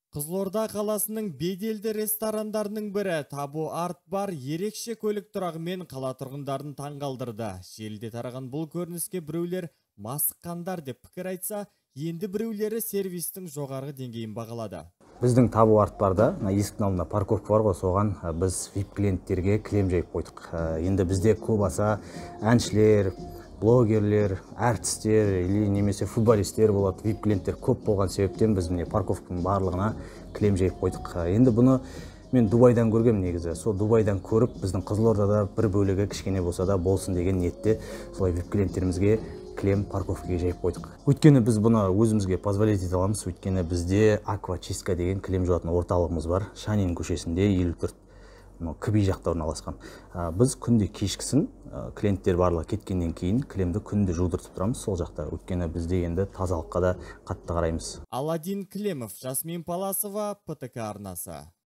Қызылорда қаласының беделді ресторандарының бірі Табу Арт бар ерекше көлік тұрағымен қала тұрғындарын таңғалдырды. Желіде тараған бұл көрініске біреулер масыққандар деп пікір айтса, енді біреулері сервистің жоғарғы деңгейін бағалады. Біздің Табу Арт барда, есіктің алдында парковка бар ғой, соған біз VIP клиенттерге кілем жайып қойдық. Енді бізде көп аса әншілер, блогерлер, әртістер или немесе футболисттер болады. VIP клиенттер көп болған себептен біз міне парковканың барлығына кілем жайып қойдық. Енді бұны мен Дубайдан көргем негізі. Сол Дубайдан көріп, біздің Қызылордада бір бөлігі кішкене болса да болсын деген ниетте солай VIP клиенттерімізге кілем парковкаға жайып қойдық. Өйткені біз бұны өзімізге позволить ете аламыз. Өйткені бізде Аквачистка деген кілем жуатын орталығымыз бар. Шанин көшесінде 54 Кіби жақта орналасқан. Біз күнде кешкісін клиенттер барлығы кеткеннен кейін кілемді күнде жудыртып тұрамыз сол жақта. Өйткені бізде енді тазалыққа да қатты қараймыз. Аладдин Клемов, Жасмин Паласова, ПТК арнасы.